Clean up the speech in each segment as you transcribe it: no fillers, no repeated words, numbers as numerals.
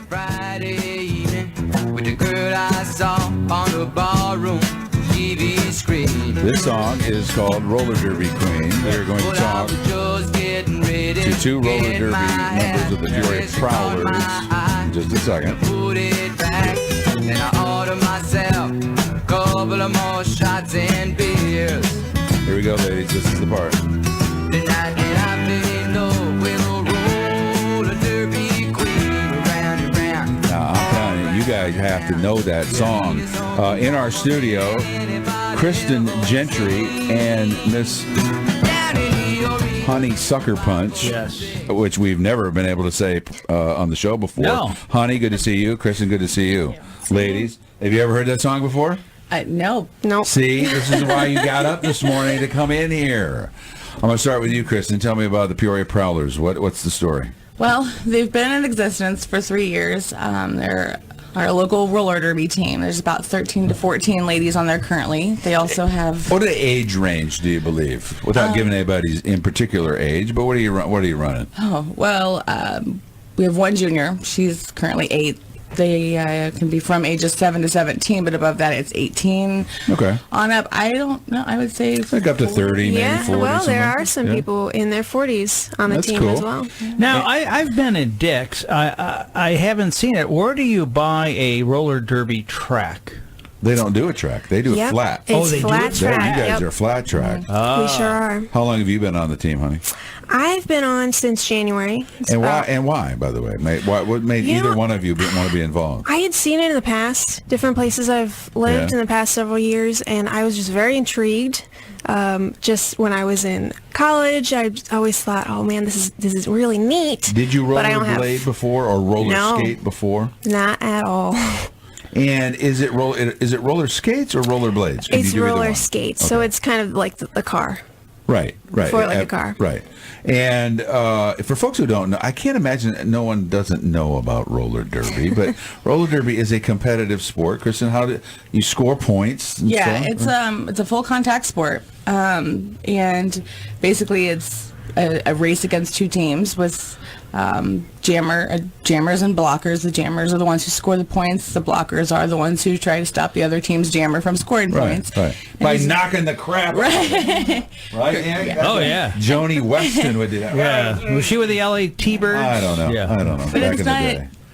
Friday evening with the girl I saw on the ballroom TV screen. This song is called Roller Derby Queen. We're going to talk to two roller derby members of the Peoria Prowlers in just a second. Put it back, and I order myself a couple of more shots and beers. Here we go, ladies. This is the part. The night that I fell in love with a roller derby queen around and round. Now, I'm telling you, you guys have to know that song. In our studio, Kristin Gentry and Miss Honey Sucker Punch, yes, which we've never been able to say on the show before. No. Honey, good to see you. Kristin, good to see you. Ladies, have you ever heard that song before? No. See, this is why you got up this morning to come in here. I'm going to start with you, Kristin. Tell me about the Peoria Prowlers. What's the story? Well, they've been in existence for 3 years. They're our local roller derby team. There's about 13 to 14 ladies on there currently. They also have... What age range do you believe? Without giving anybody's in particular age, but what are you running? Oh, well, we have one junior. She's currently 8. They can be from ages 7 to 17, but above that it's 18. Okay. On up, I don't know. I would say like up to 30, maybe yeah, 40. well, there are like some people in their 40s on the That's team cool. as well. Now, I've been in Dick's. I haven't seen it. Where do you buy a roller derby track? They don't do a track. They do a Yep. flat. It's they do? flat There, track. you guys Yep. are flat track. We sure are. How long have you been on the team, honey? I've been on since January. And why? And why, by the way? What made either one of you want to be involved? I had seen it in the past, different places I've lived in the past several years, and I was just very intrigued. Just when I was in college, I always thought, "Oh man, this is really neat." Did you But I don't have- rollerblade before or roller No. skate before? Not at all. And is it roller skates or roller blades? Can you It's do either roller one? skates, so Okay. it's kind of like the car. Right. For like a car. Right. And for folks who don't know, I can't imagine no one doesn't know about roller derby, but roller derby is a competitive sport. Kristin, how do you score points? And Yeah, stuff? it's a full contact sport, and basically it's a race against two teams with jammers and blockers. The jammers are the ones who score the points. The blockers are the ones who try to stop the other team's jammer from scoring points. Right. By knocking the crap out of them. Right? Ann? Oh, yeah. Joni Weston would do that. Yeah. Was she with the LA T-Birds? I don't know. Yeah. I don't know. But Back it's in the not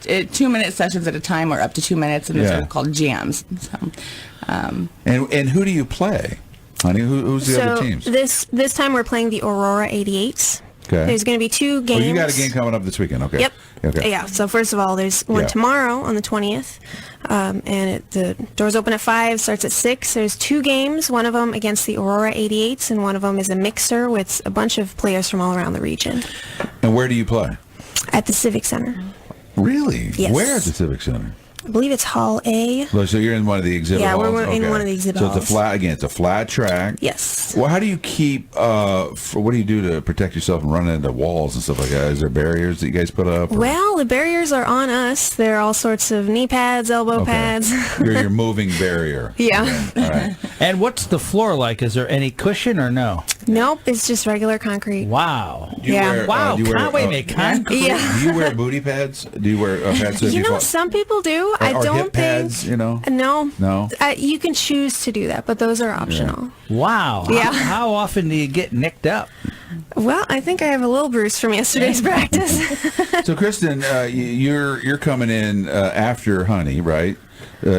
day. 2-minute sessions at a time, or up to 2 minutes, and those are called jams. So, And who do you play, honey? Who's the other teams? This time we're playing the Aurora 88s. Okay. There's going to be 2 games. Oh, you got a game coming up this weekend. Okay. Yep. Okay. Yeah. So first of all, there's one tomorrow on the 20th, and the doors open at 5, starts at 6. There's 2 games. One of them against the Aurora 88s, and one of them is a mixer with a bunch of players from all around the region. And where do you play? At the Civic Center. Really? Yes. Where at the Civic Center? I believe it's Hall A. So you're in one of the exhibit halls? Yeah, we're in one of the exhibit halls. So it's a flat track. Yes. Well, how do you keep, what do you do to protect yourself from running into walls and stuff like that? Is there barriers that you guys put up? Or? Well, the barriers are on us. There are all sorts of knee pads, elbow pads. You're your moving barrier. Yeah. Okay. All right. And what's the floor like? Is there any cushion or no? Nope, it's just regular concrete. Wow. Do you wear, Wow. do you wear, Wait a minute. Concrete? Yeah. do you wear booty pads? Do you wear pads? So You know, some people do. I or don't hip think. pads, you know? No. No? You can choose to do that, but those are optional. Wow. Yeah. How often do you get nicked up? Well, I think I have a little bruise from yesterday's practice. So, Kristin, you're coming in after Honey, right?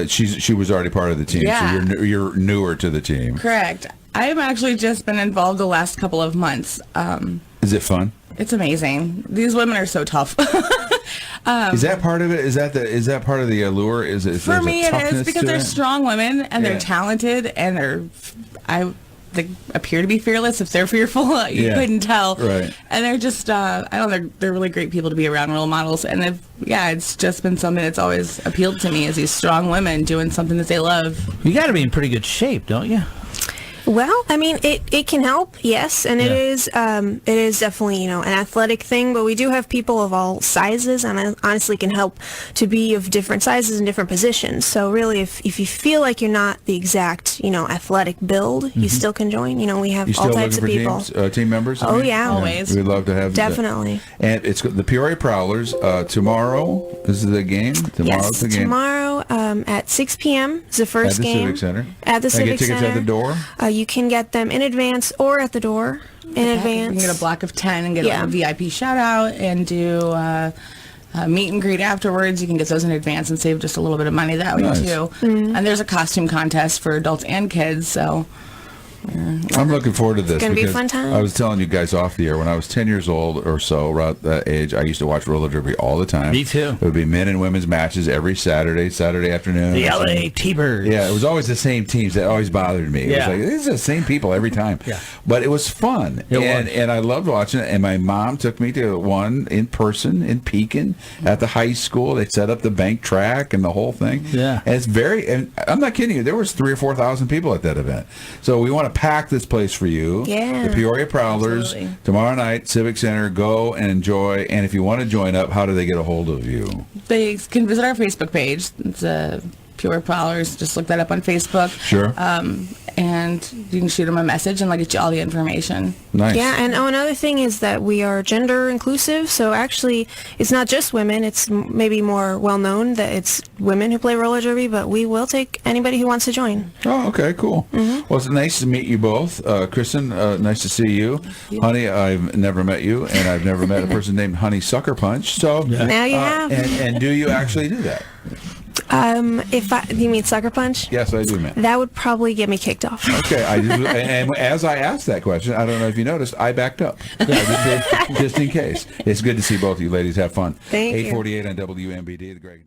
She was already part of the team, Yeah. so you're newer to the team. correct. I've actually just been involved the last couple of months. Is it fun? It's amazing. These women are so tough. Is that part of it? Is that part of the allure? Is it For me, it is because they're strong women and they're Yeah. talented and they appear to be fearless. If they're fearful, you couldn't tell. Right. And they're just, they're really great people to be around, role models. And it's just been something that's always appealed to me, is these strong women doing something that they love. You got to be in pretty good shape, don't you? Well, I mean, it can help, yes, and it is definitely, an athletic thing, but we do have people of all sizes, and it honestly can help to be of different sizes and different positions. So really, if you feel like you're not the exact, athletic build, you still can join. We have You all still types of looking people. for team members? Oh, yeah. Always. We'd love to have Definitely. And it's the Peoria Prowlers tomorrow. This is the game. Tomorrow's Yes, the game. tomorrow at 6 p.m. is the first At the game. Civic Center. At the Can I Civic get tickets Center. at the door? You can get them in advance or at the door in advance. You can get a block of 10 and get Yeah. a VIP shout out and do a meet and greet afterwards. You can get those in advance and save just a little bit of money that way Nice. too. And there's a costume contest for adults and kids, so I'm looking forward to this. gonna be a because fun time. I was telling you guys off the air, when I was 10 years old or so, around that age, I used to watch roller derby all the time. Me too. It would be men and women's matches every Saturday afternoon. The LA T-Birds. Yeah, it was always the same teams. That always bothered me. It Yeah. was like, these are the same people every time. Yeah. But it was fun. It was. And I loved watching it. And my mom took me to one in person in Pekin at the high school. They set up the bank track and the whole thing. Yeah. And it's and I'm not kidding you, there was 3,000 or 4,000 people at that event. So we want to pack this place for you. Yeah. The Peoria Prowlers, Absolutely. tomorrow night, Civic Center. Go and enjoy. And if you want to join up, how do they get a hold of you? they can visit our Facebook page. It's Peoria Prowlers. Just look that up on Facebook. Sure. And you can shoot them a message and they'll get you all the information. Nice. Yeah, and another thing is that we are gender inclusive, so actually it's not just women. It's maybe more well known that it's women who play roller derby, but we will take anybody who wants to join. Oh, okay, cool. Mm-hmm. Well, it's nice to meet you both. Kristin, nice to see you. Honey, I've never met you, and I've never met a person named Honey Sucker Punch. So Now you have. And do you actually do that? You mean sucker punch? Yes, I do, man. That would probably get me kicked off. Okay, and as I asked that question, I don't know if you noticed, I backed up. Just in case. It's good to see both of you ladies have fun. Thank you. 8:48 on WMBD, the Greg.